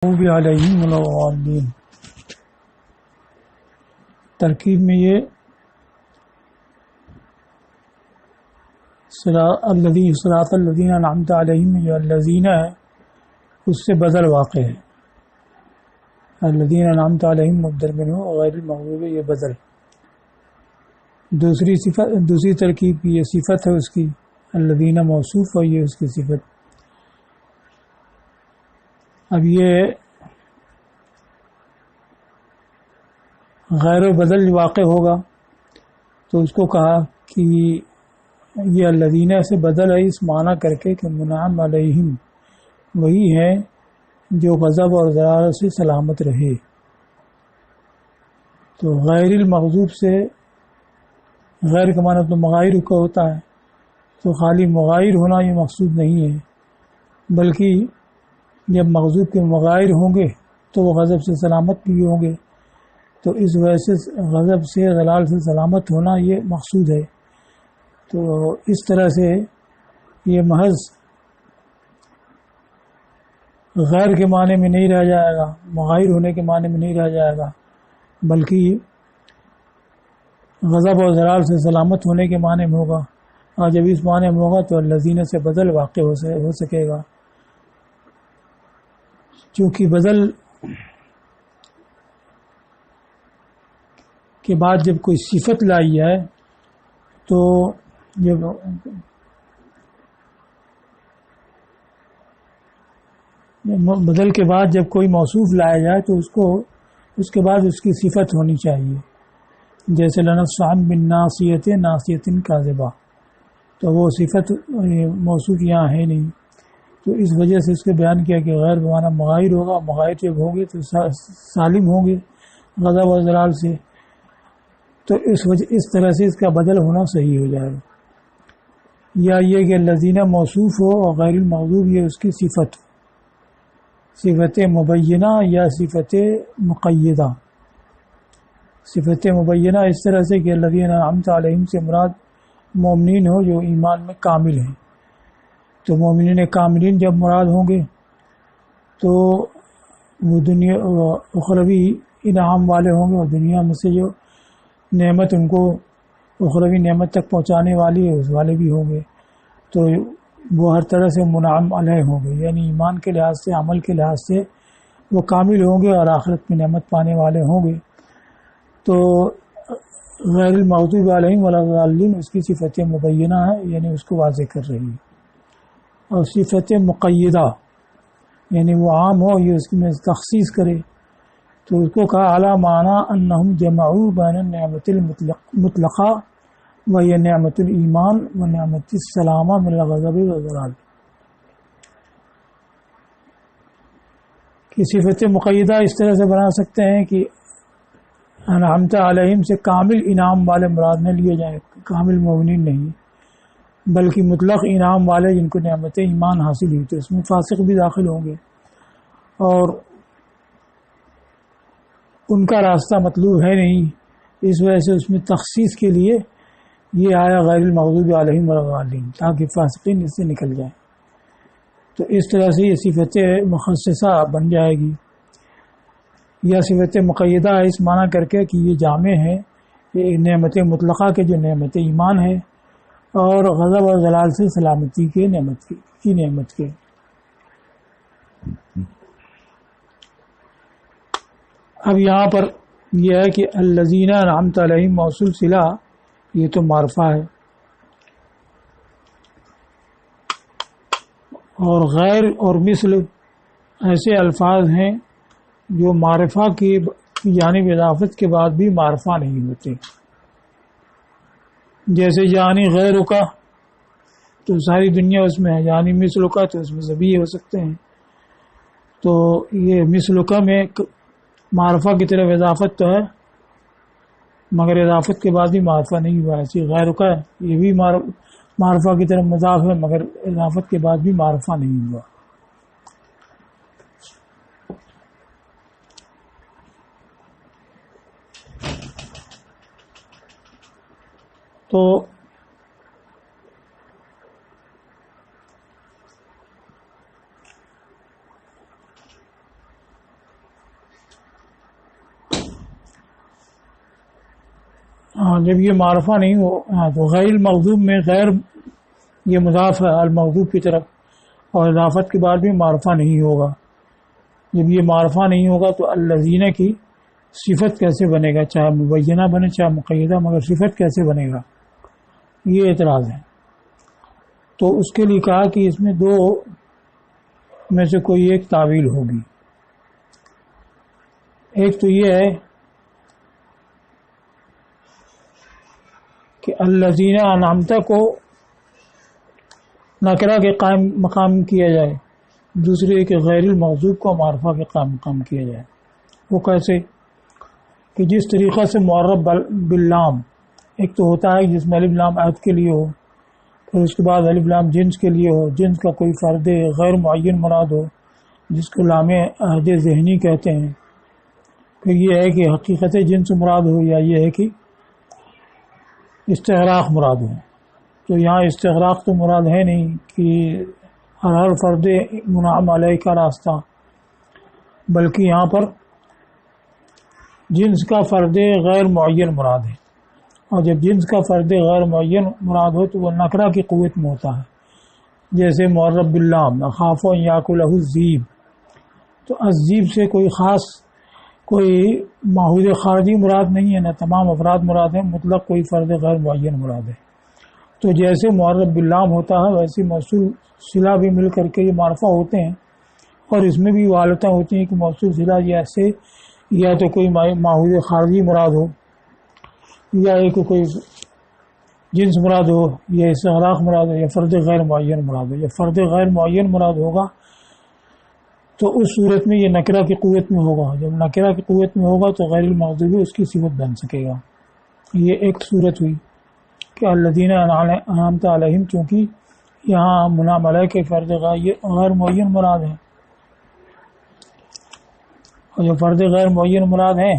المغضوب علیہم ولا الضالین۔ ترکیب میں یہ صراط الذین انعمت علیہم جو الذین ہے اس سے بدل واقع ہے۔ الذین انعمت علیہم مبدل منہ غیر المغضوب یہ بدل۔ دوسری ترکیب کی یہ صفت ہے اس کی، الذین موصوف اور یہ اس کی صفت۔ اب یہ غیر و بدل واقع ہوگا تو اس کو کہا کہ یہ الذین سے بدل ہے اس معنی کر کے کہ منعم علیہم وہی ہے جو غضب اور ضرار سے سلامت رہے۔ تو غیر المغضوب سے غیر کا معنی تو مغائر کا ہوتا ہے، تو خالی مغائر ہونا یہ مقصود نہیں ہے، بلکہ جب مغضوب کے مغائر ہوں گے تو وہ غضب سے سلامت بھی ہوں گے، تو اس وجہ سے غضب سے ضلال سے سلامت ہونا یہ مقصود ہے۔ تو اس طرح سے یہ محض غیر کے معنی میں نہیں رہ جائے گا، مغائر ہونے کے معنی میں نہیں رہ جائے گا، بلکہ غضب اور ضلال سے سلامت ہونے کے معنی میں ہوگا، اور جب اس معنی میں ہوگا تو الذین سے بدل واقع ہو سکے گا۔ چونکہ بدل کے بعد جب کوئی صفت لائی جائے تو جب بدل کے بعد جب کوئی موصوف لایا جائے تو اس کے بعد اس کی صفت ہونی چاہیے، جیسے لنصفعن بالناصیۃ ناصیۃ کاذبہ، تو وہ صفت موصوف یہاں ہے نہیں، تو اس وجہ سے اس کے بیان کیا کہ غیر بمعنی مغائر ہوگا، مغائر جب ہوں گے تو سالم ہوں گے غضب و ضلال سے، تو اس طرح سے اس کا بدل ہونا صحیح ہو جائے گا۔ یا یہ کہ الذین موصوف ہو اور غیر المغضوب یہ اس کی صفت مبینہ یا صفت مقیدہ۔ صفت مبینہ اس طرح سے کہ الذین انعمت علیہم سے مراد مومنین ہو جو ایمان میں کامل ہیں، تو مومنین کاملین جب مراد ہوں گے تو وہ دنیا اخروی انعام والے ہوں گے، اور دنیا میں سے جو نعمت ان کو اخروی نعمت تک پہنچانے والی ہے اس والے بھی ہوں گے، تو وہ ہر طرح سے منعم علیہ ہوں گے، یعنی ایمان کے لحاظ سے عمل کے لحاظ سے وہ کامل ہوں گے اور آخرت میں نعمت پانے والے ہوں گے۔ تو غیر المغضوب علیہم ولا الضالین اس کی صفت مبینہ ہے، یعنی اس کو واضح کر رہی ہے، اور صفت مقیدہ یعنی وہ عام ہو یہ اس میں تخصیص کرے، تو اس کو کہا اعلیٰ معنی انہم جمعوا بین النعمت المطلقہ و یہ نعمت الایمان و نعمت السلامہ من الغضب والضلال، کہ صفت مقیدہ اس طرح سے بنا سکتے ہیں کہ انعمت علیہم سے کامل انعام والے مراد نہ لیے جائیں، کامل مومنین نہیں، بلکہ مطلق انعام والے جن کو نعمت ایمان حاصل ہوئی، تو اس میں فاسق بھی داخل ہوں گے، اور ان کا راستہ مطلوب ہے نہیں، اس وجہ سے اس میں تخصیص کے لیے یہ آیا غیر المغضوب علیہم ولا الضالین، تاکہ فاسقین اس سے نکل جائیں، تو اس طرح سے یہ صفت مخصصہ بن جائے گی، یا صفت مقیدہ ہے اس معنی کر کے کہ یہ جامع ہے یہ نعمت مطلقہ کے جو نعمت ایمان ہے اور غضب اور ضلال سے سلامتی کے نعمت کے۔ اب یہاں پر یہ ہے کہ الذین انعمت علیہم موصول صلہ یہ تو معرفہ ہے، اور غیر اور مثل ایسے الفاظ ہیں جو معرفہ کی جانب اضافت کے بعد بھی معرفہ نہیں ہوتے، جیسے یعنی غیر کا تو ساری دنیا اس میں ہے، یعنی مثل کا تو اس میں سبھی ہو سکتے ہیں، تو یہ مثل کا میں معرفہ کی طرف اضافت تو ہے مگر اضافت کے بعد بھی معرفہ نہیں ہوا، ایسی غیر کا یہ بھی معرفہ کی طرف مضاف ہے مگر اضافت کے بعد بھی معرفہ نہیں ہوا۔ تو ہاں جب یہ معرفہ نہیں ہو تو غیر المغضوب میں غیر یہ مضاف ہے المغضوب کی طرف، اور اضافت کے بعد بھی معرفہ نہیں ہوگا۔ جب یہ معرفہ نہیں ہوگا تو الذین کی صفت کیسے بنے گا، چاہے مبینہ بنے چاہے مقیدہ، مگر صفت کیسے بنے گا، یہ اعتراض ہے۔ تو اس کے لیے کہا کہ اس میں دو میں سے کوئی ایک تعویل ہوگی۔ ایک تو یہ ہے کہ الذین انعمت کو نکرہ کے قائم مقام کیا جائے، دوسرے کہ غیر المغضوب کو معرفہ کے قائم مقام کیا جائے۔ وہ کیسے؟ کہ جس طریقہ سے معرب باللام ایک تو ہوتا ہے جس میں الف لام عہد کے لیے ہو، پھر اس کے بعد الف لام جنس کے لیے ہو، جنس کا کوئی فرد غیر معین مراد ہو جس کو لام عہد ذہنی کہتے ہیں، پھر یہ ہے کہ حقیقت جنس مراد ہو، یا یہ ہے کہ استغراق مراد ہو۔ تو یہاں استغراق تو مراد ہے نہیں کہ ہر فرد منعم علیہ کا راستہ، بلکہ یہاں پر جنس کا فرد غیر معین مراد ہے، اور جب جنس کا فرد غیر معین مراد ہو تو وہ نکرہ کی قوت میں ہوتا ہے، جیسے معرب باللام اخاف ان یاکلہ الذئب، تو الذئب سے کوئی خاص کوئی ماحود خارجی مراد نہیں ہے، نہ تمام افراد مراد ہیں، مطلق کوئی فرد غیر معین مراد ہے۔ تو جیسے معرب باللام ہوتا ہے ویسے موصول صلہ بھی مل کر کے یہ معرفہ ہوتے ہیں، اور اس میں بھی وہ حالتیں ہوتی ہیں کہ موصول صلہ جیسے یا تو کوئی ماحود خارجی مراد ہو، یا ایک کوئی جنس مراد ہو، یا استغراق مراد ہو، یا فرد غیر معین مراد ہو۔ یا فرد غیر معین مراد ہوگا تو اس صورت میں یہ نکرہ کی قوت میں ہوگا، جب نکرہ کی قوت میں ہوگا تو غیر المغضوب اس کی صفت بن سکے گا۔ یہ ایک صورت ہوئی کہ الذین انعمت علیہم، چونکہ یہاں منعم علیہ کے فرد غیر معین مراد ہے، اور جب فرد غیر معین مراد ہے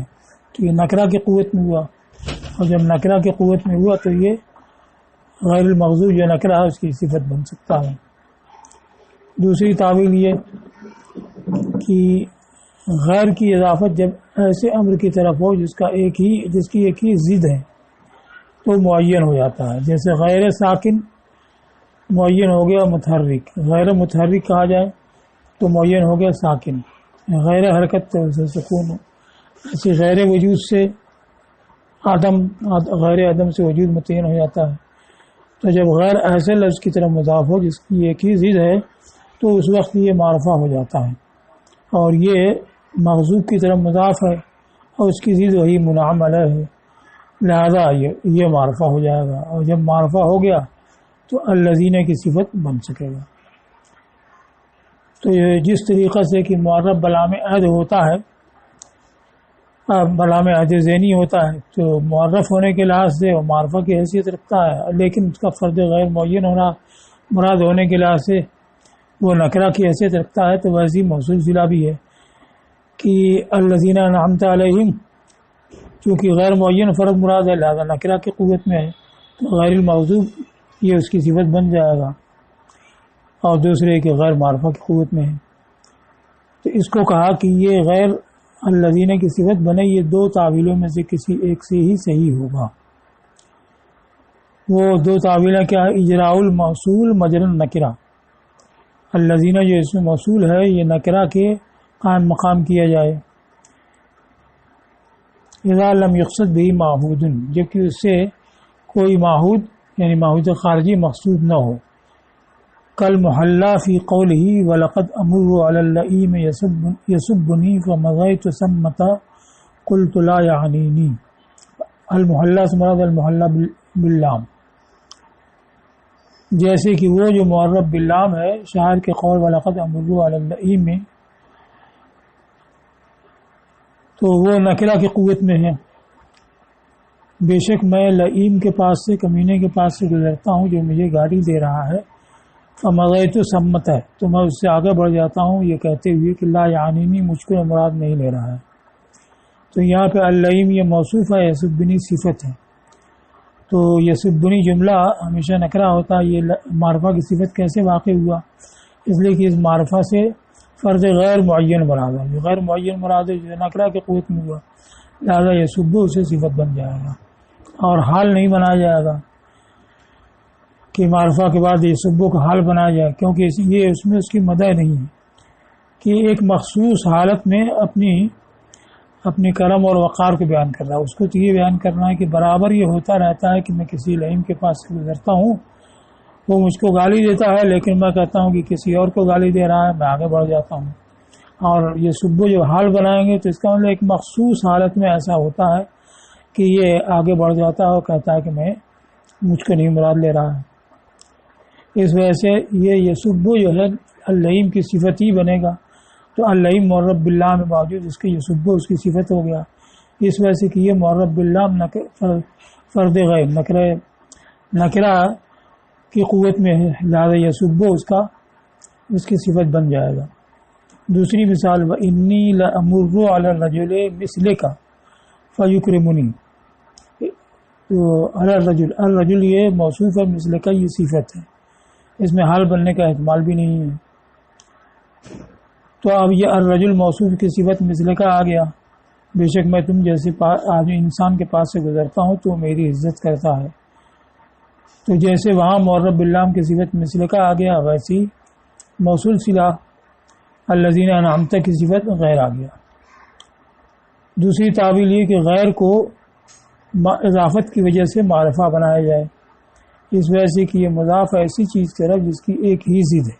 تو یہ نکرہ کی قوت میں ہوا، اور جب نکرہ کی قوت میں ہوا تو یہ غیر المغضوب جو نکرہ ہے اس کی صفت بن سکتا ہے۔ دوسری تعویل یہ کہ غیر کی اضافت جب ایسے امر کی طرف ہو جس کی ایک ہی ضد ہے تو معین ہو جاتا ہے، جیسے غیر ساکن معین ہو گیا متحرک، غیر متحرک کہا جائے تو معین ہو گیا ساکن، غیر حرکت تو اسے سکون ہو، ایسے غیر وجود سے غیر عدم سے وجود متعین ہو جاتا ہے۔ تو جب غیر ایسے لفظ کی طرف مضاف ہو جس کی ایک ہی ضد ہے تو اس وقت یہ معرفہ ہو جاتا ہے، اور یہ مغضوب کی طرف مضاف ہے اور اس کی ضد وہی منعم علیہ ہے، لہذا یہ معرفہ ہو جائے گا، اور جب معرفہ ہو گیا تو الذین کی صفت بن سکے گا۔ تو یہ جس طریقہ سے کہ معرب بلام عہد ہوتا ہے، بلام عہد ذہنی ہوتا ہے، تو معرف ہونے کے لحاظ سے وہ معرفہ کی حیثیت رکھتا ہے، لیکن اس کا فرد غیر معین ہونا مراد ہونے کے لحاظ سے وہ نکرہ کی حیثیت رکھتا ہے۔ تو ویسی موصول صلہ بھی ہے کہ الذین انعمت علیہم چونکہ غیر معین فرد مراد ہے لہذا نکرہ کی قوت میں ہے، تو غیر المغضوب یہ اس کی صفت بن جائے گا، اور دوسرے کہ غیر معرفہ کی قوت میں ہے۔ تو اس کو کہا کہ یہ غیر الذین کی صفت بنے، یہ دو تعویلوں میں سے کسی ایک سے ہی صحیح ہوگا۔ وہ دو تعویلیں کیا ہے؟ اجراء الموصول مجرى النکرہ، الذین جو اس میں موصول ہے یہ نکرہ کے قائم مقام کیا جائے، اذا لم یقصد به معہود، جبکہ اس سے کوئی معہود یعنی معہود خارجی مقصود نہ ہو، کل محلہ فی قولہ ولقد امر علی اللئیم یسبنی فمضیت ثمۃ قلت لا یعنینی، المحلہ سے مراد المحلہ باللام، جیسے کہ وہ جو معرب باللام ہے شاعر کے قول ولقد امر علی اللئیم میں، تو وہ نکرہ کی قوت میں ہے، بے شک میں لئیم کے پاس سے کمینے کے پاس سے گزرتا ہوں جو مجھے گاڑی دے رہا ہے، فمضیت ثمۃ تو میں اس سے آگے بڑھ جاتا ہوں یہ کہتے ہوئے کہ لا یعنینی مجھ کو مراد نہیں لے رہا ہے۔ تو یہاں پہ اللئیم یہ موصوف ہے، یسبنی صفت ہے، تو یسبنی جملہ ہمیشہ نکرہ ہوتا ہے، یہ معرفہ کی صفت کیسے واقع ہوا؟ اس لیے کہ اس معرفہ سے فرد غیر معین مراد ہے، جو غیر معین مراد ہے جو نکرہ کی قوت میں ہوا، لہٰذا یسب اسے صفت بن جائے گا، اور حال نہیں بنایا جائے گا کہ معرفہ کے بعد یہ سبو کا حال بنایا جائے، کیونکہ یہ اس میں اس کی مدح نہیں ہے کہ ایک مخصوص حالت میں اپنی کرم اور وقار کو بیان کر رہا ہے۔ اس کو تو یہ بیان کرنا ہے کہ برابر یہ ہوتا رہتا ہے کہ میں کسی لعین کے پاس سے گزرتا ہوں، وہ مجھ کو گالی دیتا ہے، لیکن میں کہتا ہوں کہ کسی اور کو گالی دے رہا ہے، میں آگے بڑھ جاتا ہوں۔ اور یہ سبو جو حال بنائیں گے تو اس کا مطلب ایک مخصوص حالت میں ایسا ہوتا ہے کہ یہ آگے بڑھ جاتا ہے اور کہتا ہے کہ میں مجھ کو نہیں مراد لے رہا ہے۔ اس وجہ سے یہ سبو جو ہے اللعین کی صفت ہی بنے گا، تو اللعین معرب باللہ میں موجود اس کے یہ سبو اس کی صفت ہو گیا۔ اس وجہ سے کہ یہ معرب باللہ فرد غیب نکرہ کی قوت میں ہے، لہذا یہ سبو اس کی صفت بن جائے گا۔ دوسری مثال وَإِنِّي لَأَمُرُّ عَلَى الرَّجُلِ مِثْلِكَ فَيُكْرِمُنِي، تو الرجل یہ موصوف ہے، مثل کا یہ صفت ہے، اس میں حال بننے کا احتمال بھی نہیں ہے۔ تو اب یہ الرجل موصوف کی صفت مثل کا آ گیا، بے شک میں تم جیسے آدمی انسان کے پاس سے گزرتا ہوں تو میری عزت کرتا ہے، تو جیسے وہاں معرب باللہ کی صفت مثل کا آ گیا، ویسی موصول صلہ الذین انعمت کی صفت غیر آ گیا۔ دوسری تعبیر یہ کہ غیر کو اضافت کی وجہ سے معرفہ بنایا جائے، اس وجہ سے کہ یہ مضاف ایسی چیز کی طرف جس کی ایک ہی ضد ہے،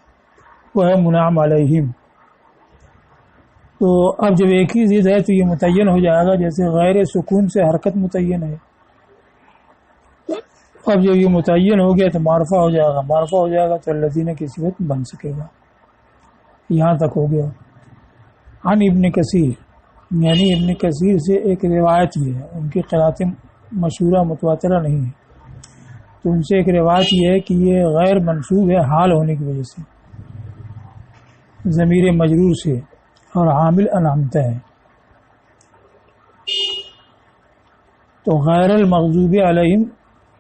وہ ہے منعم علیہم۔ تو اب جب ایک ہی ضد ہے تو یہ متعین ہو جائے گا، جیسے غیر سکون سے حرکت متعین ہے۔ اب جب یہ متعین ہو گیا تو معرفہ ہو جائے گا، معرفہ ہو جائے گا تو الذین کی صفت بن سکے گا۔ یہاں تک ہو گیا۔ عن ابن کثیر، یعنی ابن کثیر سے ایک روایت یہ ہے، ان کی قراتیں مشہورہ متواترہ نہیں ہے، تو ان سے ایک روایت یہ ہے کہ یہ غیر منصوب ہے حال ہونے کی وجہ سے، ضمیر مجرور سے، اور عامل انعمت ہے، تو غیر المغضوب علیہم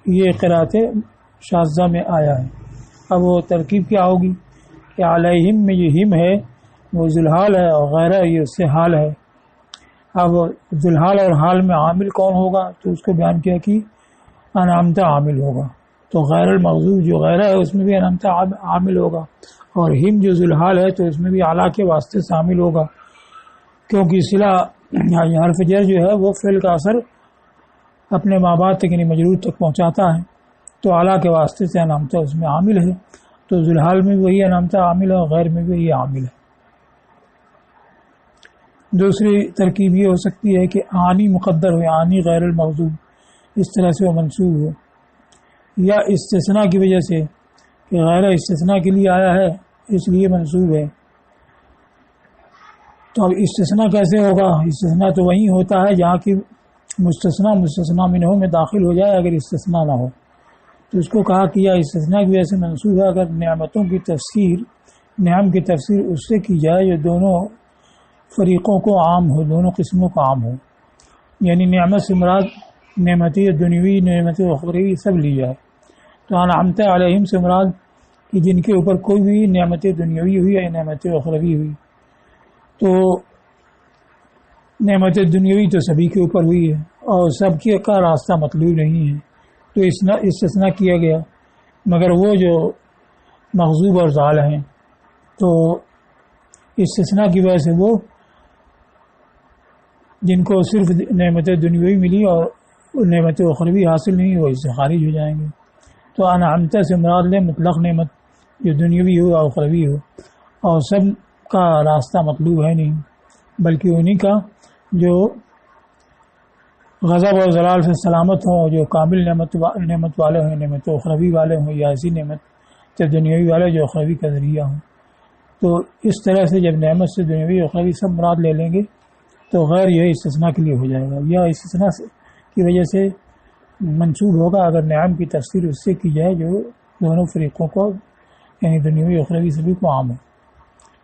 یہ قرات شاذہ میں آیا ہے۔ اب وہ ترکیب کیا ہوگی کہ علیہم میں یہ ہم ہے وہ ذوالحال ہے، اور غیرہ یہ اس سے حال ہے۔ اب ذوالحال اور حال میں عامل کون ہوگا، تو اس کو بیان کیا کہ انعمت عامل ہوگا، تو غیر المغضوب جو غیرہ ہے اس میں بھی انعمت عامل ہوگا، اور ہم جو ذوالحال ہے تو اس میں بھی اعلیٰ کے واسطے شامل ہوگا، کیونکہ صلہ حرف جر جو ہے وہ فعل کا اثر اپنے ماں باپ تک یعنی مجرور تک پہنچاتا ہے، تو اعلیٰ کے واسطے سے انعمت اس میں عامل ہے، تو ذوالحال میں وہی انعمت عامل ہے اور غیر میں بھی وہی عامل ہے۔ دوسری ترکیب یہ ہو سکتی ہے کہ آنی مقدر ہو، آنی غیر المغضوب، اس طرح سے وہ منصوب ہو، یا استثناء کی وجہ سے کہ غیر استثناء کے لیے آیا ہے اس لیے منصوب ہے۔ تو اب استثناء کیسے ہوگا؟ استثناء تو وہی ہوتا ہے جہاں کی مستثنیٰ منہ میں داخل ہو جائے، اگر استثناء نہ ہو تو اس کو کہا کہ استثناء کی وجہ سے منصوب ہے اگر نعمتوں کی تفسیر، نعم کی تفسیر اس سے کی جائے جو دونوں فریقوں کو عام ہو، دونوں قسموں کو عام ہو، یعنی نعمت سے مراد نعمت دنیوی، نعمت اخروی سب لی جائے، تو انعمت علیہم سے مراد کہ جن کے اوپر کوئی بھی نعمت دنیوی ہوئی یا نعمت اخروی ہوئی، تو نعمت دنیوی تو سبھی کے اوپر ہوئی ہے اور سب کے کا راستہ مطلوب نہیں ہے، تو استثناء کیا گیا، مگر وہ جو مغضوب اور ضال ہیں تو استثناء کی وجہ سے وہ جن کو صرف نعمت دنیوی ملی اور نعمت اخروی حاصل نہیں وہ اس سے خارج ہو جائیں گے۔ تو انعمت سے مراد لے مطلق نعمت جو دنیوی ہو اور اخروی ہو، اور سب کا راستہ مطلوب ہے نہیں، بلکہ انہی کا جو غضب اور ضلال سے سلامت ہوں، جو کامل نعمت والے ہوں، نعمت اخروی والے ہوں، یا ایسی نعمت دنیوی والے جو اخروی کا ذریعہ ہوں۔ تو اس طرح سے جب نعمت سے دنیوی اخروی سب مراد لے لیں گے تو غیر یہ استثناء کے لیے ہو جائے گا، یا استثناء کی وجہ سے منسوب ہوگا اگر نعم کی تفسیر اس سے کی جائے جو دونوں فریقوں کو یعنی دنیوی اخروی سبھی کو عام ہے۔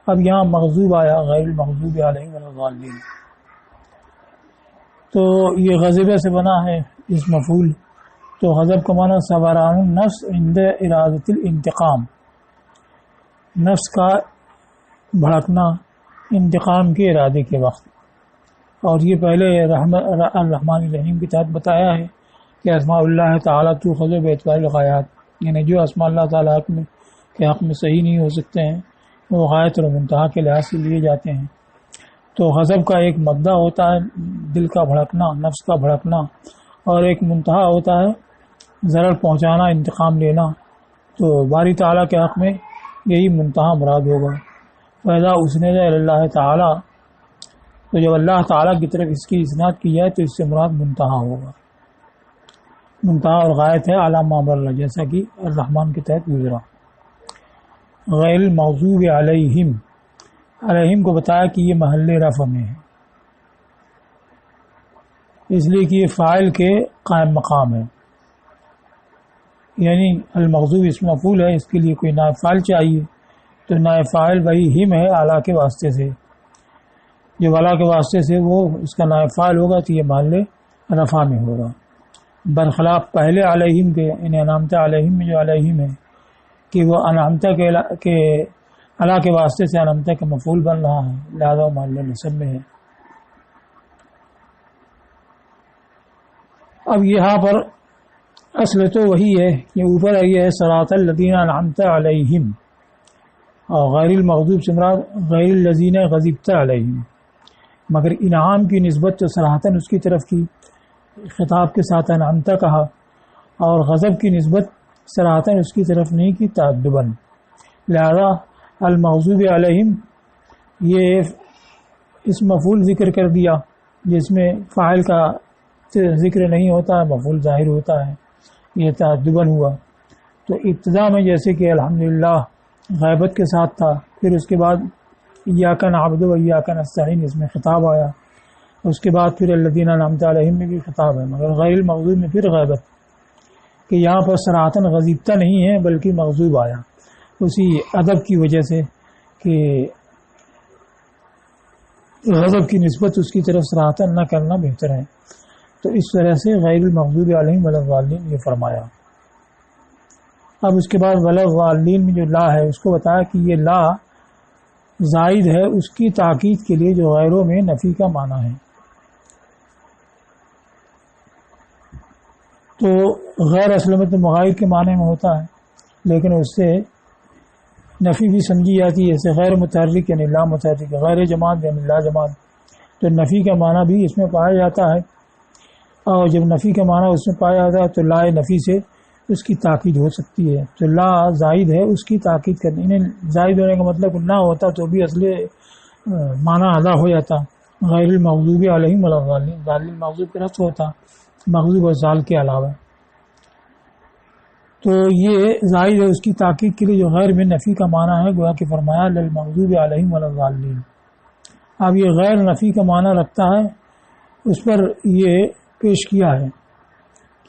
اب یہاں مغضوب آیا غیر المغضوب علیہم ولا الضالین، تو یہ غضبہ سے بنا ہے اس مفعول، تو غضب کا معنی سوران النفس عند ارادۃ الانتقام، نفس کا بھڑکنا انتقام کے ارادے کے وقت، اور یہ پہلے الرحمن الرحیم کے تحت بتایا ہے کہ اسماء اللہ تعالیٰ تو خضو باعتبار الغایات، یعنی جو اسماء اللہ تعالیٰ کے حق میں صحیح نہیں ہو سکتے ہیں وہ غایت اور منتہا کے لحاظ سے لیے جاتے ہیں۔ تو غضب کا ایک مبدا ہوتا ہے دل کا بھڑکنا، نفس کا بھڑکنا، اور ایک منتہا ہوتا ہے ضرر پہنچانا، انتقام لینا۔ تو باری تعالیٰ کے حق میں یہی منتہا مراد ہوگا۔ فیضا اسند اللہ تعالیٰ، تو جب اللہ تعالیٰ کی طرف اس کی اسناد کی جائے تو اس سے مراد منتہا ہوگا۔ منتہا اور غایت ہے علامہ مر، جیسا کہ الرحمن کے تحت گزرا۔ غیر المغضوب علیہم، علیہم کو بتایا کہ یہ محل رفع میں ہے، اس لیے کہ یہ فاعل کے قائم مقام ہے، یعنی المغضوب اسم مفعول ہے، اس کے لیے کوئی نائب فاعل چاہیے، تو نائب فاعل وہی ہم ہے اعلیٰ کے واسطے سے، جب اعلیٰ کے واسطے سے وہ اس کا نائب فاعل ہوگا تو یہ محل رفع میں ہوگا، برخلاف پہلے علیہم کے، انہیں انعمت علیہم میں جو علیہم ہے کہ وہ انعمت کے اعلیٰ کے واسطے سے انعمت کا مفعول بن رہا ہے، لہذا محل نصب میں ہے۔ اب یہاں پر اصل تو وہی ہے کہ اوپر یہ ہے صراط الذین انعمت علیہم، اور غیر المغضوب سے مراد غیر الذین غضبت علیہم، مگر انعام کی نسبت تو صراحتاً اس کی طرف کی، خطاب کے ساتھ انعمت کہا، اور غضب کی نسبت صراحتاً اس کی طرف نہیں کی تعدباً، لہذا المغضوب علیہم یہ اس مفعول ذکر کر دیا جس میں فاعل کا ذکر نہیں ہوتا ہے، مفعول ظاہر ہوتا ہے، یہ تعدباً ہوا۔ تو ابتدا میں جیسے کہ الحمدللہ غیبت کے ساتھ تھا، پھر اس کے بعد ایاک نعبد و ایاک نستعین اس میں خطاب آیا، اس کے بعد پھر الذین انعمت علیہم میں بھی خطاب ہے، مگر غیر المغضوب میں پھر غیبت، کہ یہاں پر صراحتاً غضبتہ نہیں ہے بلکہ مغضوب آیا، اسی ادب کی وجہ سے کہ غضب کی نسبت اس کی طرف صراحتاً نہ کرنا بہتر ہے، تو اس طرح سے غیر المغضوب علیہم ولا الضالین یہ فرمایا۔ اب اس کے بعد ولا الضالین میں جو لا ہے اس کو بتایا کہ یہ لا زائد ہے اس کی تاکید کے لیے جو غیروں میں نفی کا معنی ہے، تو غیر اصل میں تو مغایر کے معنی میں ہوتا ہے، لیکن اس سے نفی بھی سمجھی جاتی ہے، جیسے غیر متحرک یعنی لا متحرک، غیر جماعت یعنی لا جماعت، تو نفی کا معنی بھی اس میں پایا جاتا ہے، اور جب نفی کا معنی اس میں پایا جاتا ہے تو لا نفی سے اس کی تاکید ہو سکتی ہے، تو لا زائد ہے اس کی تاکید کرنی، انہیں زائد ہونے کا مطلب نہ ہوتا تو بھی اصل معنی ادا ہو جاتا، غیر المغضوب علیہم ولا الضالین، ضالین مغضوب کا لفظ ہوتا، مغضوب اور ضال کے علاوہ، تو یہ زائد ہے اس کی تاکید کے لیے جو غیر میں نفی کا معنی ہے، گویا کہ فرمایا للمغضوب علیہم ولا الضالین۔ اب یہ غیر نفی کا معنی رکھتا ہے، اس پر یہ پیش کیا ہے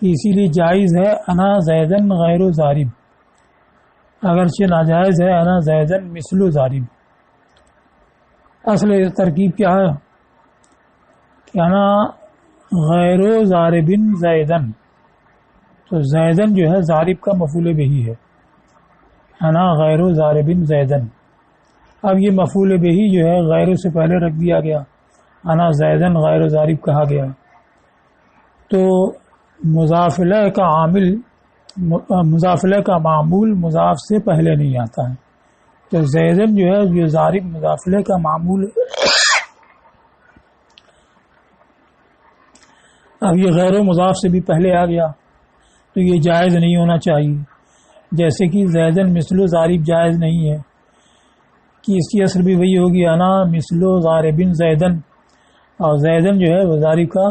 کہ اسی لیے جائز ہے انا زیدن غیر و ضارب، اگرچہ ناجائز ہے انا زیدن مثل و ضارب۔ اصل ترکیب کیا ہے کہ انا غیر و ضارب زیدن، تو زیدن جو ہے ضارب کا مفعول بہی ہے، انا غیر و ضارب زیدن۔ اب یہ مفعول بہی جو ہے غیر سے پہلے رکھ دیا گیا، انا زیدن غیر و ضارب کہا گیا، تو مضافلہ کا عامل مضافلہ کا معمول مضاف سے پہلے نہیں آتا ہے، تو زیدن جو ہے یہ ضارب مضافلہ کا معمول، اب یہ غیر و مضاف سے بھی پہلے آ گیا تو یہ جائز نہیں ہونا چاہیے، جیسے کہ زیدن مثل و ضارب جائز نہیں ہے، کہ اس کی اصل بھی وہی ہوگی انا مثل و ضارب زیدن، اور زیدن جو ہے وہ ضارب کا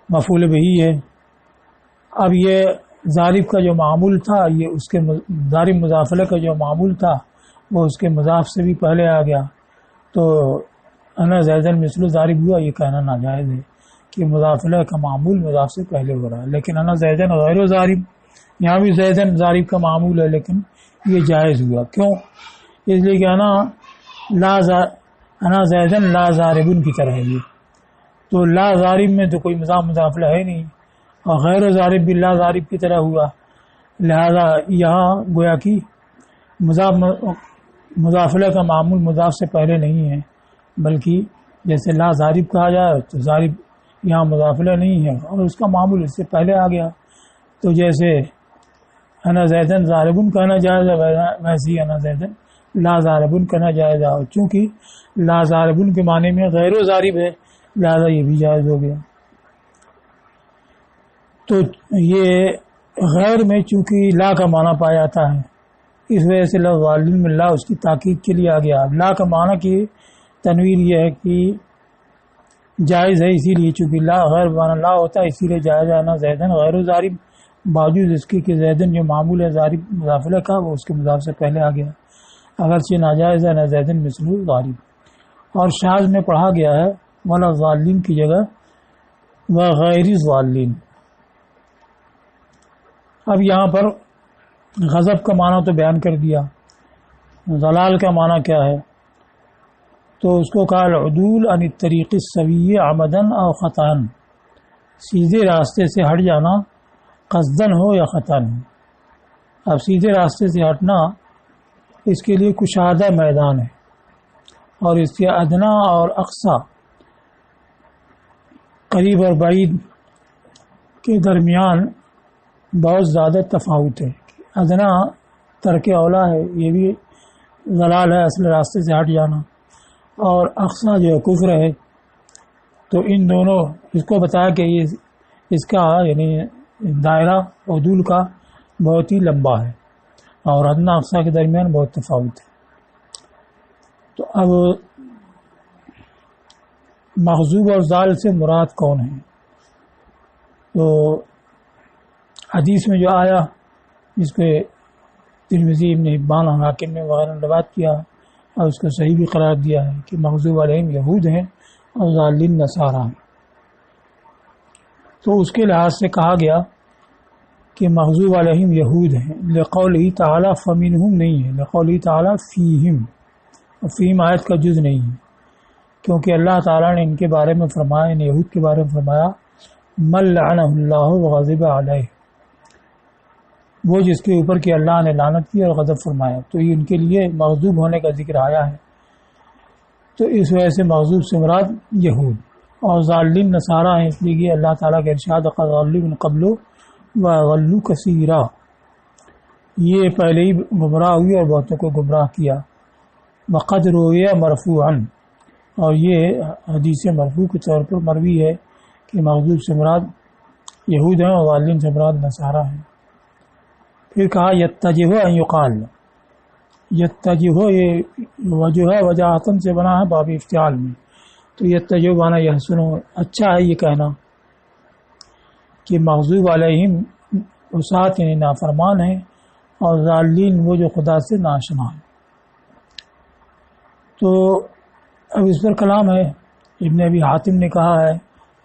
مفعول بہی ہے۔ اب یہ ضارب کا جو معمول تھا، یہ اس کے ضارب مضافلہ کا جو معمول تھا وہ اس کے مضاف سے بھی پہلے آ گیا، تو انا زیدن مثل ضارب ہوا، یہ کہنا ناجائز ہے کہ مضافلہ کا معمول مضاف سے پہلے ہو رہا ہے، لیکن انا زیدن غیر و ضارب، یہاں بھی زیدن ضارب کا معمول ہے لیکن یہ جائز ہوا، کیوں؟ اس لیے کہ انا زیدن لا ضاربن کی طرح ہے، یہ تو لا ضارب میں تو کوئی مضافلہ ہے نہیں، اور غیر و ضارب بھی لا ضارب کی طرح ہوا، لہذا یہاں گویا کہ مضافلہ کا معمول مضاف سے پہلے نہیں ہے، بلکہ جیسے لا ضارب کہا جائے تو ضارب یہاں مضافلہ نہیں ہے اور اس کا معمول اس سے پہلے آ گیا. تو جیسے انا زیدن ضاربن کہنا جائز ہے ویسے ہی انا زیدن لا ضاربن کہنا جائز ہے. اور چونکہ لا ضاربن کے معنی میں غیر و ضارب ہے لہذا یہ بھی جائز ہو گیا. تو یہ غیر میں چونکہ لا کا معنی پایا جاتا ہے اس وجہ سے لفظ ظالم میں لا اس کی تاکید کے لیے آ گیا. لا کا معنی کی تنویر یہ ہے کہ جائز ہے اسی لیے چونکہ لا غیر معنی لا ہوتا ہے اسی لیے جائز ہے. نا زیدن غیر و ضارب باوجود اس کی کہ زیدن جو معمول ہے ضارب مضافلہ کا وہ اس کے مضاف سے پہلے آ گیا اگرچہ ناجائز ہے. نا زیدن مثل ضارب. اور شاذ میں پڑھا گیا ہے ولا ظالم کی جگہ و غیر ظالم. اب یہاں پر غضب کا معنی تو بیان کر دیا. ضلال کا معنی کیا ہے تو اس کو کہا العدول عن الطریق السوی عمدن او خطأً. سیدھے راستے سے ہٹ جانا قصدن ہو یا خطأً. اب سیدھے راستے سے ہٹنا اس کے لیے کشادہ میدان ہے اور اس کے ادنا اور اقصا قریب اور بعید کے درمیان بہت زیادہ تفاوت ہے. ادنا ترک اولا ہے یہ بھی ضلال ہے اصل راستے سے ہٹ جانا اور اقصا جو ہے کفر ہے. تو ان دونوں اس کو بتایا کہ یہ اس کا یعنی دائرہ عدول کا بہت ہی لمبا ہے اور ادنا اقصا کے درمیان بہت تفاوت ہے. تو اب مغضوب اور ضال سے مراد کون ہے تو حدیث میں جو آیا جس پہ ترمذی ابن حبان اور حاکم نے وغیرہ روایت کیا اور اس کو صحیح بھی قرار دیا ہے کہ مغضوب علیہم یہود ہیں اور ضالین نصارہ ہیں. تو اس کے لحاظ سے کہا گیا کہ مغضوب علیہم یہود ہیں لقولہ تعالی فمنہم نہیں ہے لقولہ تعالی فیہم. فیہم آیت کا جز نہیں ہے کیونکہ اللہ تعالیٰ نے ان کے بارے میں فرمایا ان یہود کے بارے میں فرمایا من لعنہ اللہ وغضب علیہ وہ جس کے اوپر کہ اللہ نے لعنت کی اور غضب فرمایا. تو یہ ان کے لیے مغضوب ہونے کا ذکر آیا ہے. تو اس وجہ سے مغضوب سے مراد یہود اور ضالین نصارہ ہیں اس لیے کہ اللہ تعالیٰ کے ارشاد ضالین قبل وغلوا کثیرا یہ پہلے ہی گمراہ ہوئی اور بہتوں کو گمراہ کیا. وقد روی مرفوعا اور یہ حدیث مرفوع کے طور پر مروی ہے کہ مغضوب سے مراد یہود ہیں اور ضالین سے مراد نصارہ ہیں. پھر کہا یتجہ ان یقال یتجہ یہ وجہ وجاہتن سے بنا ہے باب افتعال میں. تو یتجہ بانا یحسن اچھا ہے یہ کہنا کہ مغضوب علیہم عصات یعنی نافرمان ہیں اور ضالین وہ جو خدا سے ناشنا ہیں. تو اب اس پر کلام ہے. ابن ابی حاتم نے کہا ہے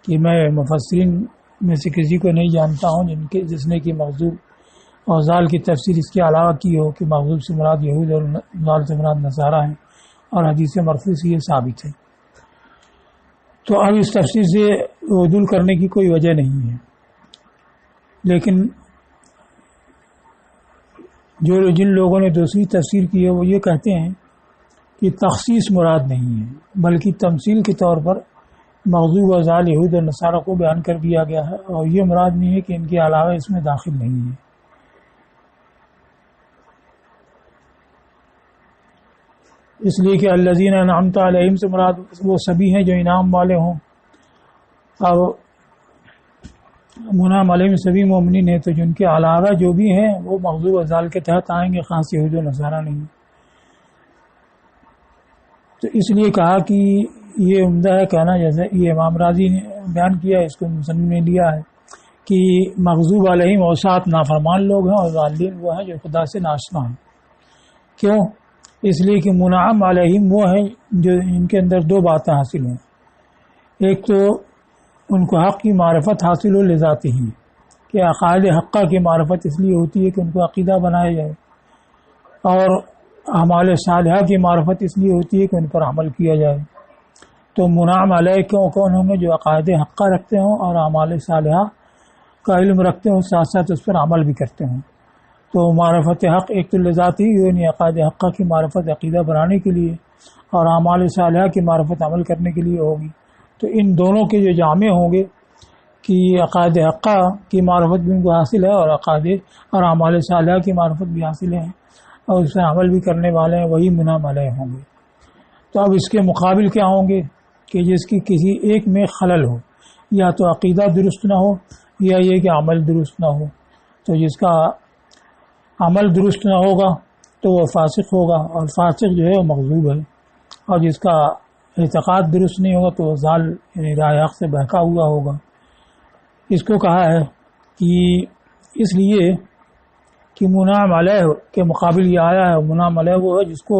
کہ میں مفسرین میں سے کسی کو نہیں جانتا ہوں جس نے کہ مغضوب اور ضال کی تفسیر اس کے علاوہ کی ہو کہ مغضوب سے مراد یہود اور ضال سے مراد نصارہ ہیں اور حدیث مرفوع سے یہ ثابت ہے. تو اب اس تفسیر سے عدول کرنے کی کوئی وجہ نہیں ہے. لیکن جن لوگوں نے دوسری تفسیر کی ہے وہ یہ کہتے ہیں کہ تخصیص مراد نہیں ہے بلکہ تمثیل کے طور پر مغضوب و ضال یہود اور نصارہ کو بیان کر دیا گیا ہے اور یہ مراد نہیں ہے کہ ان کے علاوہ اس میں داخل نہیں ہے. اس لیے کہ الذین انعمت علیہم سے مراد وہ سبھی ہیں جو انعام والے ہوں اور منعم علیہم سبھی مومنین ہیں. تو جن کے علاوہ جو بھی ہیں وہ مغضوب و ضال کے تحت آئیں گے خاص یہود و نصارہ نہیں. تو اس لیے کہا کہ یہ عمدہ ہے کہنا جیسے یہ امام راضی نے بیان کیا ہے اس کو مصنف نے لیا ہے کہ مغضوب علیہم اوساط نافرمان لوگ ہیں اور ضالین وہ ہیں جو خدا سے ناشنا ہیں. کیوں؟ اس لیے کہ منعم علیہم وہ ہیں جو ان کے اندر دو باتیں حاصل ہیں. ایک تو ان کو حق کی معرفت حاصل ہو لذاتی ہی کہ عقائد حقہ کی معرفت اس لیے ہوتی ہے کہ ان کو عقیدہ بنایا جائے اور اعمال صالحہ کی معرفت اس لیے ہوتی ہے کہ ان پر عمل کیا جائے. تو منعم علیہ کون ہوں گے جو عقائد حقہ رکھتے ہوں اور اعمال صالحہ کا علم رکھتے ہوں ساتھ ساتھ اس پر عمل بھی کرتے ہوں. تو معرفت حق ایک تو لذاتی یعنی عقائد حقہ کی معرفت عقیدہ بنانے کے لیے اور اعمال صالحہ کی معرفت عمل کرنے کے لیے ہوگی. تو ان دونوں کے جو جامع ہوں گے کہ عقائد حقہ کی معرفت بھی ان کو حاصل ہے اور عقائد اور اعمال صالحہ کی معرفت بھی حاصل ہے اور اس سے عمل بھی کرنے والے ہیں، وہی منعم علیہ ہوں گے۔ تو اب اس کے مقابل کیا ہوں گے کہ جس کی کسی ایک میں خلل ہو، یا تو عقیدہ درست نہ ہو یا یہ کہ عمل درست نہ ہو۔ تو جس کا عمل درست نہ ہوگا تو وہ فاسق ہوگا، اور فاسق جو ہے وہ مغضوب ہے، اور جس کا اعتقاد درست نہیں ہوگا تو وہ ضال یعنی راہ حق سے بہکا ہوا ہوگا۔ اس کو کہا ہے کہ اس لیے کہ منعم علیہ کے مقابل یہ آیا ہے، منعم علیہ وہ ہے جس کو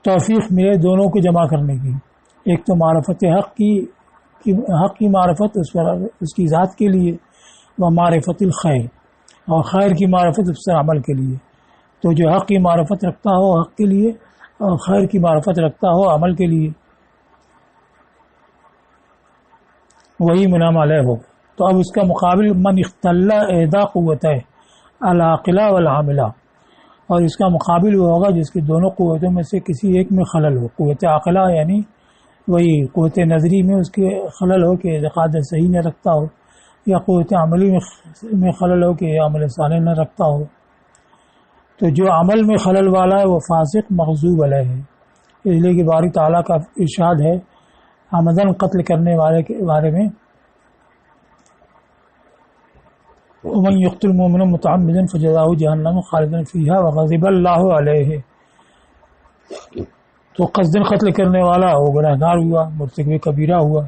توفیق ملے دونوں کو جمع کرنے کی، ایک تو معرفت حق کی معرفت اس کی ذات کے لیے، وہ معرفت الخیر، اور خیر کی معرفت اس سے عمل کے لیے۔ تو جو حق کی معرفت رکھتا ہو حق کے لیے اور خیر کی معرفت رکھتا ہو عمل کے لیے، وہی منعم علیہ ہو۔ تو اب اس کا مقابل من اختل احدی قوتہ العاقلہ والعاملہ، اور اس کا مقابل وہ ہوگا جس کی دونوں قوتوں میں سے کسی ایک میں خلل ہو۔ قوت عاقلہ یعنی وہی قوت نظری میں اس کے خلل ہو کہ اعتقاد صحیح نہ رکھتا ہو، یا قوت عملی میں خلل ہو کہ عمل صالح نہ رکھتا ہو۔ تو جو عمل میں خلل والا ہے وہ فاسق مغضوب علیہ ہے، اس لیے کہ باری تعالیٰ کا ارشاد ہے عمدن قتل کرنے والے کے بارے میں، ومن یقتل مؤمنا متعمدا فجزاؤہ جہنم خالدا فیہا وغضب اللہ علیہ۔ تو قصدن قتل کرنے والا وہ گنہگار ہوا، مرتکب کبیرہ ہوا،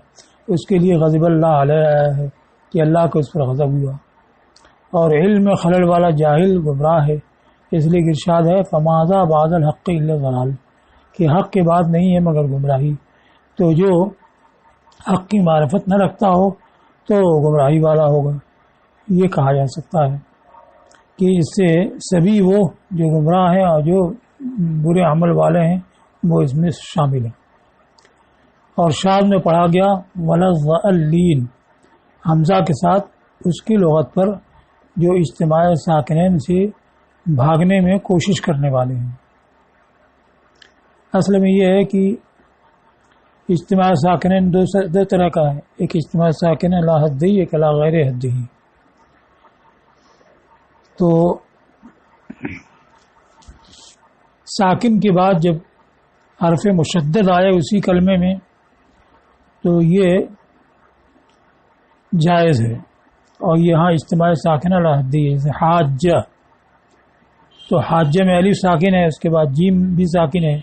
اس کے لیے غضب اللہ علیہ ہے کہ اللہ کو اس پر غضب ہوا۔ اور علم میں خلل والا جاہل گمراہ ہے، اس لیے ارشاد ہے فماذا بعد الحق الا الضلال، کہ حق کے بعد نہیں ہے مگر گمراہی۔ تو جو حق کی معرفت نہ رکھتا ہو تو گمراہی والا ہوگا، یہ کہا جا سکتا ہے کہ اس سے سبھی وہ جو گمراہ ہیں اور جو برے عمل والے ہیں وہ اس میں شامل ہیں۔ اور شاد میں پڑھا گیا ولضالین حمزہ کے ساتھ اس کی لغت پر جو اجتماع ساکنین سے بھاگنے میں کوشش کرنے والے ہیں۔ اصل میں یہ ہے کہ اجتماع ساکنین دو طرح کا ہے، ایک اجتماع ساکن لا حدی، ایک لا غیر حدی۔ تو ساکن کے بعد جب حرف مشدد آئے اسی کلمے میں تو یہ جائز ہے، اور یہاں اجتماع ساکنہ لا حدی ہے، جیسے حاجہ، تو حاجہ میں الف ساکن ہے، اس کے بعد جیم بھی ساکن ہے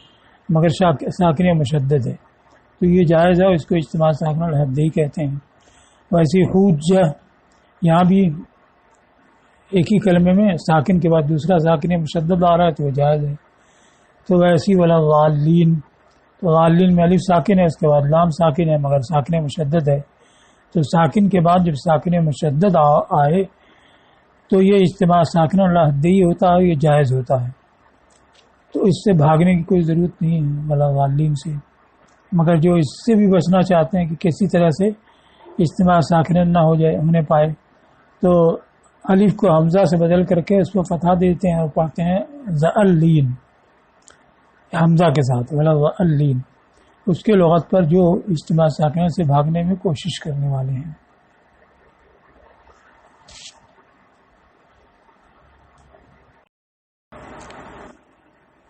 مگر ساکن مشدد ہے، تو یہ جائز ہے، اس کو اجتماع ساکنہ لا حدی کہتے ہیں۔ ویسے حجہ یہاں بھی ایک ہی کلمے میں ساکن کے بعد دوسرا ساکن مشدد آ رہا ہے تو وہ جائز ہے۔ تو ویسی والا غالین، تو غالین میں الف ساکن ہے، اس کے بعد لام ساکن ہے مگر ساکن مشدد ہے، تو ساکن کے بعد جب ساکن مشدد آئے تو یہ اجتماع ساکن لا حدی ہوتا ہے، یہ جائز ہوتا ہے، تو اس سے بھاگنے کی کوئی ضرورت نہیں ہے والا غالین سے۔ مگر جو اس سے بھی بچنا چاہتے ہیں کہ کسی طرح سے اجتماع ساکن نہ ہونے پائے، تو الف کو حمزہ سے بدل کر کے اس کو فتح دیتے ہیں اور پڑھتے ہیں ذالین حمزہ کے ساتھ ولا ذالین، اس کے لغت پر جو اجتماع ساکنہ سے بھاگنے میں کوشش کرنے والے ہیں۔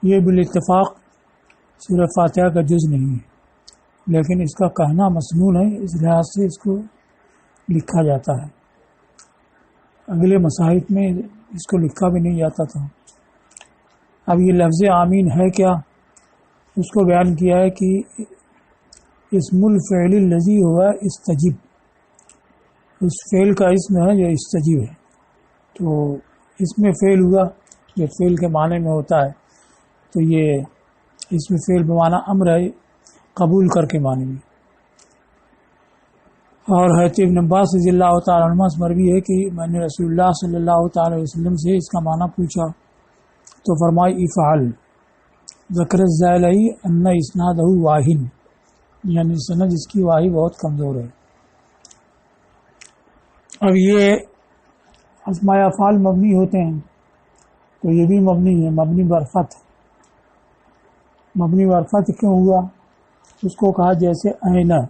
یہ بالاتفاق سورہ فاتحہ کا جز نہیں ہے، لیکن اس کا کہنا مسنون ہے، اس لحاظ سے اس کو لکھا جاتا ہے۔ اگلے مصاحف میں اس کو لکھا بھی نہیں جاتا تھا۔ اب یہ لفظ آمین ہے کیا، اس کو بیان کیا ہے کہ اسم الفعل الذی ہوا استجب، اس فعل کا اسم ہے جو استجب ہے، تو اس میں فعل ہوا جو فعل کے معنی میں ہوتا ہے، تو یہ اس میں فعل بمعنی امر ہے، قبول کر کے معنی میں۔ اور حضرت ابن عباس رضی اللہ تعالیٰ عنہ سے مروی ہے کہ میں نے رسول اللہ صلی اللہ تعالی وسلم سے اس کا معنی پوچھا تو فرمائی افعل، ذکر الزائلئی ان اسنادہ واہن، یعنی سند اس کی واہی بہت کمزور ہے۔ اب یہ اسماء افعال مبنی ہوتے ہیں تو یہ بھی مبنی ہے، مبنی برفت۔ مبنی برفت کیوں ہوا؟ اس کو کہا جیسے اینا،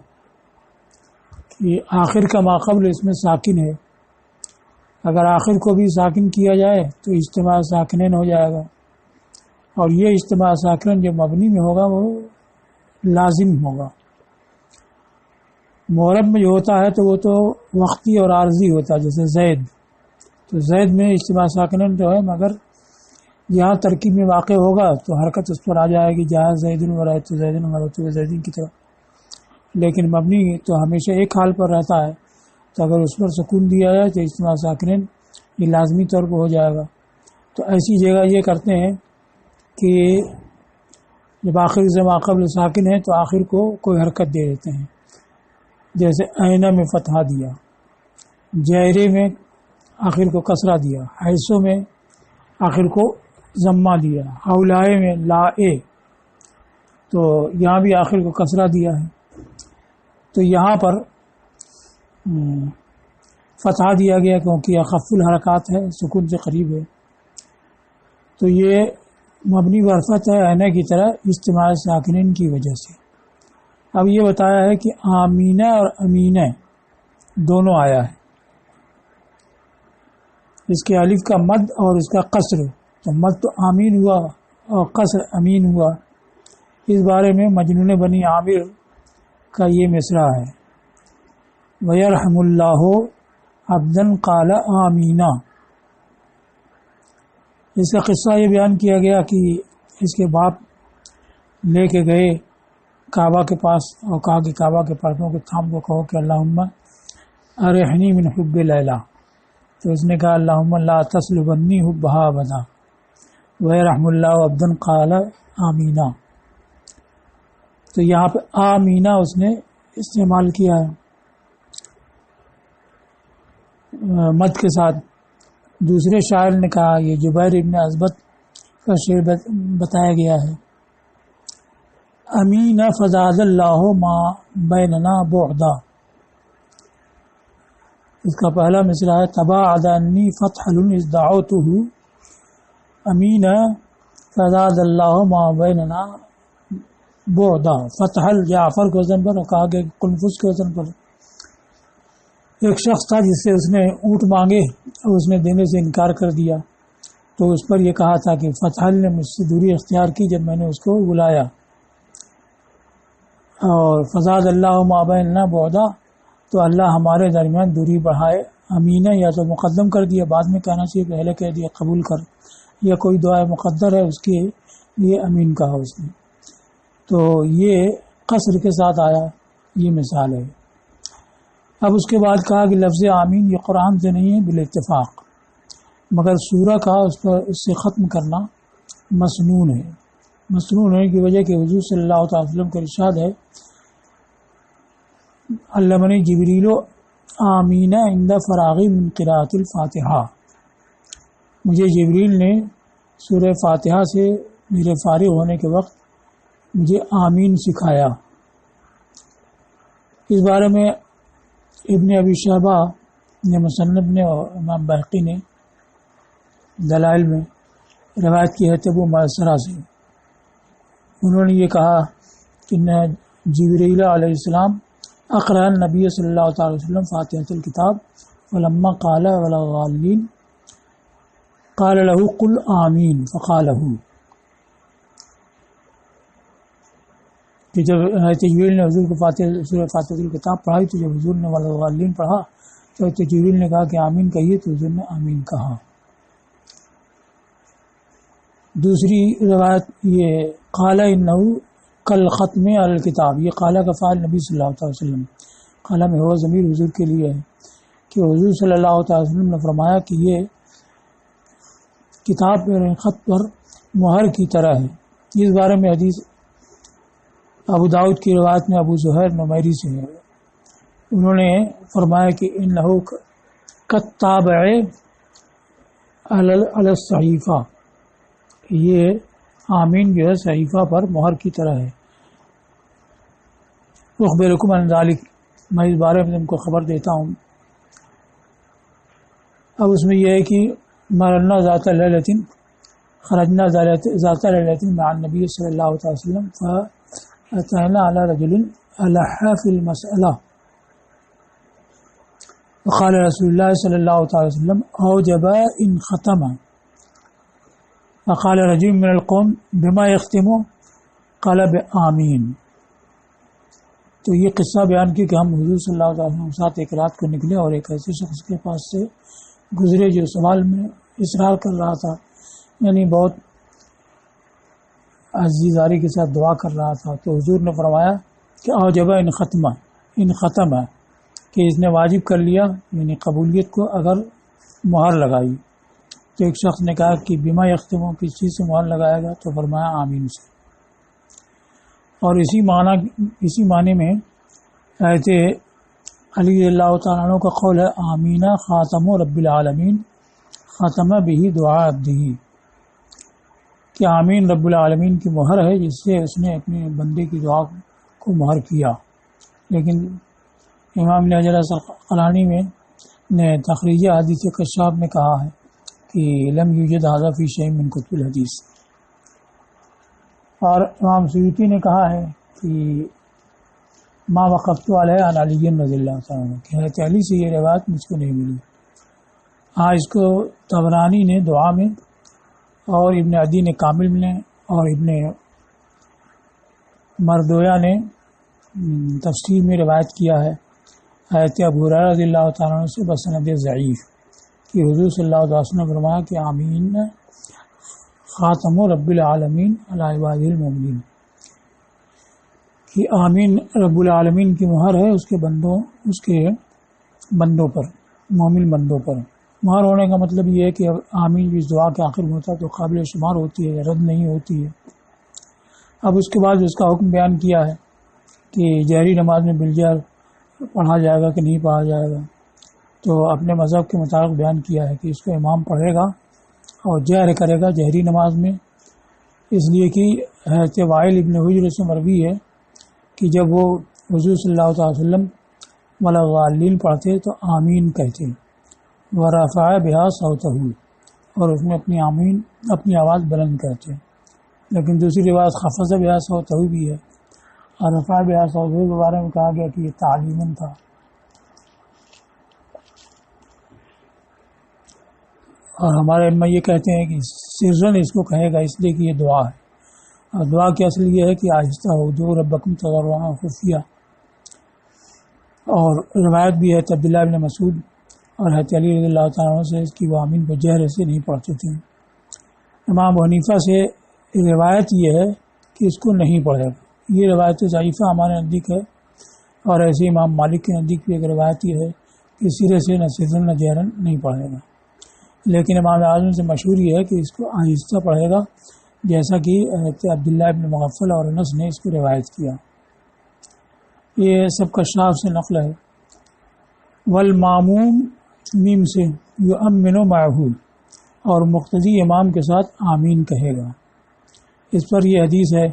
یہ آخر کا ماقبل اس میں ساکن ہے، اگر آخر کو بھی ساکن کیا جائے تو اجتماع ساکنین ہو جائے گا، اور یہ اجتماع ساکنین جو مبنی میں ہوگا وہ لازم ہوگا۔ معرب میں جو ہوتا ہے تو وہ تو وقتی اور عارضی ہوتا ہے، جیسے زید، تو زید میں اجتماع ساکنین جو ہے، مگر یہاں ترکیب میں واقع ہوگا تو حرکت اس پر آ جائے گی، جہاں زید ورایت زید مرت زیدین کی طرح، لیکن مبنی تو ہمیشہ ایک حال پر رہتا ہے، تو اگر اس پر سکون دیا جائے تو اجتماع ساکنین یہ لازمی طور پر ہو جائے گا۔ تو ایسی جگہ یہ کرتے ہیں کہ جب آخر سے ماقبل ساکن ہے تو آخر کو کوئی حرکت دے دیتے ہیں، جیسے عینہ میں فتحہ دیا، جہرے میں آخر کو کسرہ دیا، حیثو میں آخر کو ضمہ دیا، حولائے میں لائے، تو یہاں بھی آخر کو کسرہ دیا ہے۔ تو یہاں پر فتحہ دیا گیا کیونکہ اخف الحرکات ہے، سکون سے قریب ہے، تو یہ مبنی برفت ہے عینہ کی طرح اجتماع ساکنین کی وجہ سے۔ اب یہ بتایا ہے کہ آمینہ اور امینہ دونوں آیا ہے، اس کے الف کا مد اور اس کا قصر، تو مد تو آمین ہوا اور قصر امین ہوا۔ اس بارے میں مجنون بنی عامر کا یہ مصرع ہے، وَيَرْحَمُ اللَّهُ عَبْدًا قَالَ آمینہ۔ اس کا قصہ یہ بیان کیا گیا کہ اس کے باپ لے کے گئے کعبہ کے پاس اور کہا کہ کعبہ کے پردوں کے تھام کو کہو کہ اللہم ارحنی من حب لیلا، تو اس نے کہا اللہم لا تسلبنی حبہا ابدا، وَيَرْحَمُ اللَّهُ عَبْدًا قَالَ آمینہ۔ تو یہاں پہ آمینہ اس نے استعمال کیا ہے مد کے ساتھ۔ دوسرے شاعر نے کہا، یہ جبیر ابن ازبت کا شعر بتایا گیا ہے، امین فزاد اللہ ما بیننا بعدا۔ اس کا پہلا مصرع ہے، تباعد انی فتح اذ دعوتہ، امین فزاد اللہ ما بیننا بعدا، فتح جعفر کے وزن پر، اور کہا کہ قنفذ کے وزن پر۔ ایک شخص تھا جس سے اس نے اونٹ مانگے اور اس نے دینے سے انکار کر دیا، تو اس پر یہ کہا تھا کہ فتح نے مجھ سے دوری اختیار کی جب میں نے اس کو بلایا، اور فزاد اللہ ما بیننا بعدا، تو اللہ ہمارے درمیان دوری بڑھائے۔ امینہ یا تو مقدم کر دیا، بعد میں کہنا چاہیے، پہلے کہہ دیا قبول کر، یا کوئی دعائے مقدر ہے اس کے لیے امین کہا اس نے، تو یہ قصر کے ساتھ آیا، یہ مثال ہے۔ اب اس کے بعد کہا کہ لفظ آمین یہ قرآن سے نہیں ہے بالاتفاق، مگر سورہ کا اس سے ختم کرنا مسنون ہے۔ مسنون ہونے کی وجہ کہ حضور صلی اللہ تعالی وسلم کا ارشاد ہے، علمنی جبریل آمین عند فراغی من قراءۃ الفاتحہ، مجھے جبریل نے سورہ فاتحہ سے میرے فارغ ہونے کے وقت مجھے آمین سکھایا۔ اس بارے میں ابن ابی شیبہ نے مصنف نے اور امام بحقی نے دلائل میں روایت کی ہے ابو معسرہ سے، انہوں نے یہ کہا کہ جبریل علیہ السلام اقرأ النبی صلی اللہ تعالی وسلم فاتحۃ الکتاب فلما قال ولا الضالین قال له قل آمین فقالہ، کہ جب جبریل نے حضور کو سورہ فاتحۃ الکتاب پڑھائی تو جب حضور نے ولا الضالین پڑھا تو جبریل نے کہا کہ آمین کہیے، تو حضور نے آمین کہا۔ دوسری روایت یہ قال انہ کل ختم الکتاب، یہ قال کا فاعل نبی صلی اللہ تعالی وسلم، قال میں ہوا ضمیر حضور کے لیے ہے کہ حضور صلی اللہ تعالی وسلم نے فرمایا کہ یہ کتاب خط پر مہر کی طرح ہے۔ اس بارے میں حدیث ابو داؤد کی روایت میں ابو زہیر نمیری سے ہے، انہوں نے فرمایا کہ انہ کتابع علی الصحیفہ، یہ آمین جو ہے صحیفہ پر مہر کی طرح ہے۔ اخبرکم عن ذلک، میں اس بارے میں تم کو خبر دیتا ہوں۔ اب اس میں یہ ہے کہ مرنا ذات لیلۃ خرجنا ذات لیلۃ مع النبی صلی اللہ علیہ وسلم فاتینا علی رجل الح فی المسئلہ، وقال رسول اللہ صلی اللہ تعالی وسلم اوجب ان ختم وقال رجل من القوم بما يختم قال بآمین. تو یہ قصہ بیان کی کہ ہم حضور صلی اللہ علیہ وسلم کے ساتھ ایک رات کو نکلے اور ایک ایسے شخص کے پاس سے گزرے جو سوال میں اصرار کر رہا تھا، یعنی بہت عزیزاری کے ساتھ دعا کر رہا تھا. تو حضور نے فرمایا کہ اوجب ان ختم ہے کہ اس نے واجب کر لیا، یعنی قبولیت کو اگر مہر لگائی. تو ایک شخص نے کہا کہ بما یختمو کس چیز سے مہر لگائے گا؟ تو فرمایا آمین سے. اور اسی معنی میں آیت علی رضی اللہ تعالیٰ عنہ کا قول ہے آمینہ خاتم رب العالمین خاتم بہ دعا عبدہ، کہ آمین رب العالمین کی مہر ہے جس سے اس نے اپنے بندے کی دعا کو مہر کیا. لیکن امام ابن حجر العسقلانی نے تخریج حدیث کشاف میں کہا ہے کہ لم یوجد ھذا فی شیء من کتب الحدیث. اور امام سیوطی نے کہا ہے کہ ما وقفت علیہ عن علی رضی اللہ تعالیٰ عنہ، کہ حضرت علی سے یہ روایت مجھ کو نہیں ملی. ہاں اس کو طبرانی نے دعا میں اور ابن عدی نے کامل میں اور ابن مردویہ نے تفسیر میں روایت کیا ہے حضرت ابو ہریرہ رضی اللہ تعالیٰ عنہ سے بسند ضعیف کہ حضور صلی اللہ علیہ وسلم نے فرمایا کہ آمین خاتم رب العالمین علی عبادہ المؤمنین، کہ آمین رب العالمین کی مہر ہے اس کے بندوں پر، مومن بندوں پر. مہر ہونے کا مطلب یہ ہے کہ آمین جس دعا کے آخر میں ہوتا ہے تو قابل شمار ہوتی ہے، رد نہیں ہوتی ہے. اب اس کے بعد اس کا حکم بیان کیا ہے کہ جہری نماز میں بالجہر پڑھا جائے گا کہ نہیں پڑھا جائے گا. تو اپنے مذہب کے مطابق بیان کیا ہے کہ اس کو امام پڑھے گا اور جہر کرے گا جہری نماز میں، اس لیے کہ حضرت وائل ابن حجر سے مروی ہے کہ جب وہ حضور صلی اللہ علیہ وسلم ولا الضالین پڑھتے تو آمین کہتے ورفع بها صوته، اور اس میں اپنی آواز بلند کرتے. لیکن دوسری روایت خفض بها صوته بھی ہے، اور رفع بها صوته کے بارے میں کہا گیا کہ یہ تعلیماً تھا. اور ہمارے علماء یہ کہتے ہیں کہ سرن اس کو کہے گا اس لیے کہ یہ دعا ہے، اور دعا کی اصل یہ ہے کہ آہستہ ہو دو ربکم تضرعا خفیہ. اور روایت بھی ہے عبداللہ ابن مسعود اور حضرت علی رضی اللہ تعالیٰ عنہ سے کہ وہ آمین کو جہر سے نہیں پڑھتے تھے. امام ابو حنیفہ سے روایت یہ ہے کہ اس کو نہیں پڑھے گا. یہ روایت ضعیفہ ہمارے نزدیک ہے، اور ایسے امام مالک کے نزدیک بھی ایک روایت یہ ہے کہ سرے سے نہ سرن نہ جہرن نہیں پڑھے گا. لیکن امام اعظم سے مشہور یہ ہے کہ اس کو آہستہ پڑھے گا، جیسا کہ حضرت عبداللہ ابن مغفل اور انس نے اس کو روایت کیا. یہ سب کشاف سے نقل ہے. والماموم میم سے یؤمن معہ، اور مقتدی امام کے ساتھ آمین کہے گا. اس پر یہ حدیث ہے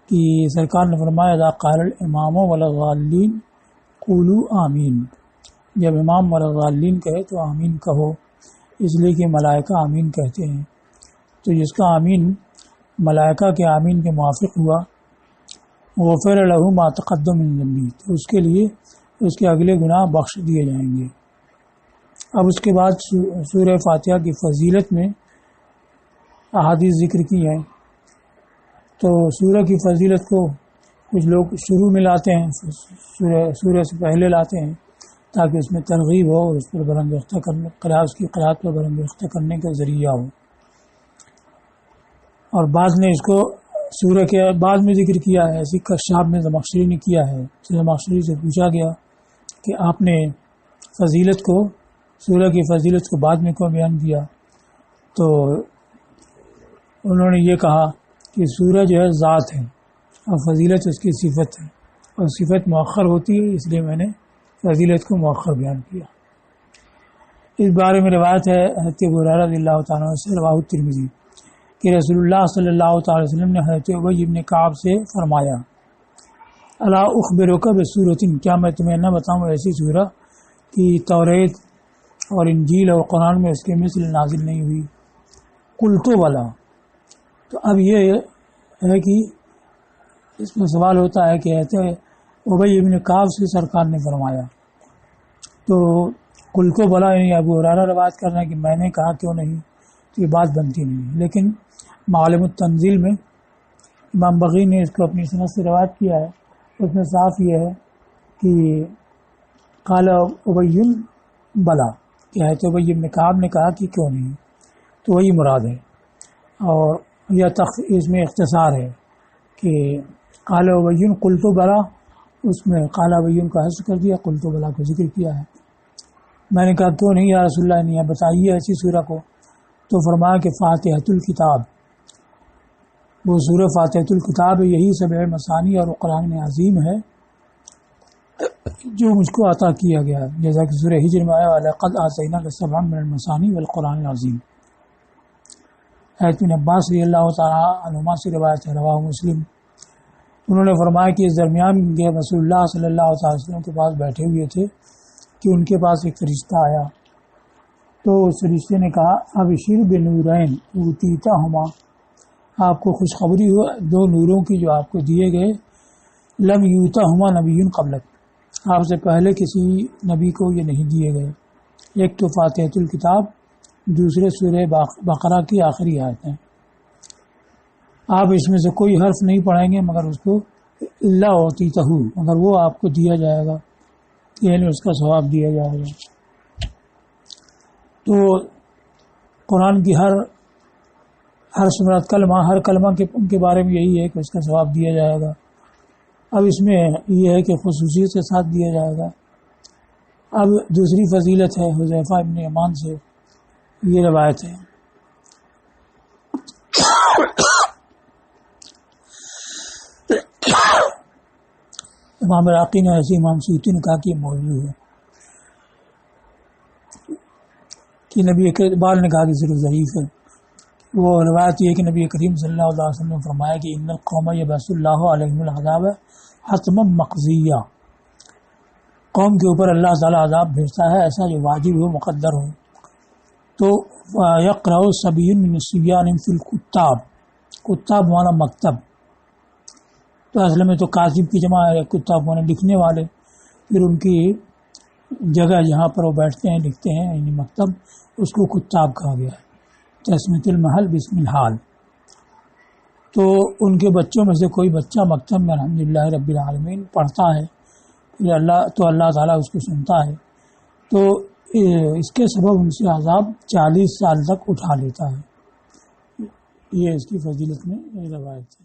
کہ سرکار نے فرمایا اذا قال الامام ولا الضالین قولوا آمین، جب امام ولا الضالین کہے تو آمین کہو، اس لیے کہ ملائکہ آمین کہتے ہیں. تو جس کا آمین ملائکہ کے آمین کے موافق ہوا غفر لہ ما تقدم من ذنبہ، تو اس کے لیے اس کے اگلے گناہ بخش دیے جائیں گے. اب اس کے بعد سورہ فاتحہ کی فضیلت میں احادیث ذکر کی ہیں. تو سورہ کی فضیلت کو کچھ لوگ شروع میں لاتے ہیں، سورہ سے پہلے لاتے ہیں تاکہ اس میں ترغیب ہو اور اس پر بلند رختہ کرنے کی قرأت پر بلند رختہ کرنے کا ذریعہ ہو. اور بعض نے اس کو سورہ کے بعد میں ذکر کیا ہے، اسی کشاف میں زمخشری نے کیا ہے. زمخشری سے پوچھا گیا کہ آپ نے فضیلت کو، سورہ کی فضیلت کو بعد میں کیوں بیان کیا؟ تو انہوں نے یہ کہا کہ سورہ جو ہے ذات ہے اور فضیلت اس کی صفت ہے، اور صفت مؤخر ہوتی ہے، اس لیے میں نے فضیلت کو مؤخر بیان کیا. اس بارے میں روایت ہے حضرت ابو ہریرہ رضی اللہ تعالیٰ عنہ سے رواه الترمذی کہ رسول اللہ صلی اللہ تعالی وسلم نے حضرت ابی ابن کعب سے فرمایا الا اخبرک بسورۃ، کیا میں تمہیں نہ بتاؤں ایسی سورہ کہ توریت اور انجیل اور قرآن میں اس کے مثل نازل نہیں ہوئی؟ قلت بلا. تو اب یہ ہے کہ اس میں سوال ہوتا ہے کہ ابی ابن کعب سے سرکار نے فرمایا، تو قل تو بلا، یعنی ابو ہریرہ روایت کر رہے ہیں کہ میں نے کہا کیوں نہیں، تو یہ بات بنتی نہیں ہے۔ لیکن معالم التنزیل میں امام بغوی نے اس کو اپنی سند سے روایت کیا ہے، اس میں صاف یہ ہے کہ قال ابی بلا، کیا ہے تو ابی بن کعب نے کہا کہ کیوں نہیں، تو وہی مراد ہے۔ اور یہ اس میں اختصار ہے کہ قال ابی قلت بلا، اس میں قال ابی کا حذف کر دیا، قلت بلا کو ذکر کیا ہے۔ میں نے کہا کیوں نہیں یا رسول اللہ نے بتائیے ایسی سورہ کو، تو فرمایا کہ فاتحۃ الکتاب، وہ سورہ فاتحۃ الکتاب ہے، یہی سبع مثانی اور قرآن عظیم ہے جو مجھ کو عطا کیا گیا ہے، جیسا کہ سورہ ہجر میں آیا وَلَقَدْ آتَيْنَاكَ سَبْعًا مِنَ الْمَثَانِي وَالْقُرْآنِ الْعَظِيمِ۔ حضرت ابن عباس رضی اللہ تعالیٰ عنہما سے روایت ہے، رواہ مسلم، انہوں نے فرمایا کہ اس درمیان رسول اللہ صلی اللہ علیہ وسلم کے پاس بیٹھے ہوئے تھے کہ ان کے پاس ایک فرشتہ آیا، تو اس فرشتے نے کہا ابشر بنورین اوتیتہما، آپ کو خوشخبری ہو دو نوروں کی جو آپ کو دیے گئے، لم یوتہما نبی قبلک، آپ سے پہلے کسی نبی کو یہ نہیں دیے گئے، ایک تو فاتحۃ الکتاب، دوسرے سورہ بقرہ کی آخری آیت ہیں۔ آپ اس میں سے کوئی حرف نہیں پڑھیں گے مگر اس کو الا اعطیتہ، مگر وہ آپ کو دیا جائے گا، یعنی اس کا ثواب دیا جائے گا۔ تو قرآن کی ہر سورت کلمہ، ہر کلمہ کے بارے میں یہی ہے کہ اس کا ثواب دیا جائے گا۔ اب اس میں یہ ہے کہ خصوصیت کے ساتھ دیا جائے گا۔ اب دوسری فضیلت ہے حذیفہ ابن یمان سے یہ روایت ہے، امام عراقی نے ایسے امام سیوطی نے کہا کہ یہ موضوع ہے، کہ نبی اقبال نے کہا کہ صرف ضعیف ہے۔ وہ روایت یہ ہے کہ نبی کریم صلی اللہ علیہ وسلم نے فرمایا کہ ان القوم یبعث اللہ علیہم العذاب حتما مقضیہ، قوم کے اوپر اللہ تعالیٰ عذاب بھیجتا ہے ایسا جو واجب ہو، مقدر ہو۔ تو یقرأ صبی من الصبیان فی الکتاب، کتاب مانا مکتب، تو اصل میں تو کاتب کی جمع ہے، کتاب مانا لکھنے والے، پھر ان کی جگہ جہاں پر وہ بیٹھتے ہیں لکھتے ہیں یعنی مکتب، اس کو کتاب کہا گیا ہے، تسمیۃ المحل بسم الحال۔ تو ان کے بچوں میں سے کوئی بچہ مکتب میں الحمدللہ رب العالمین پڑھتا ہے، پھر اللہ تعالیٰ اس کو سنتا ہے، تو اس کے سبب ان سے عذاب 40 سال تک اٹھا لیتا ہے۔ یہ اس کی فضیلت میں روایت ہے۔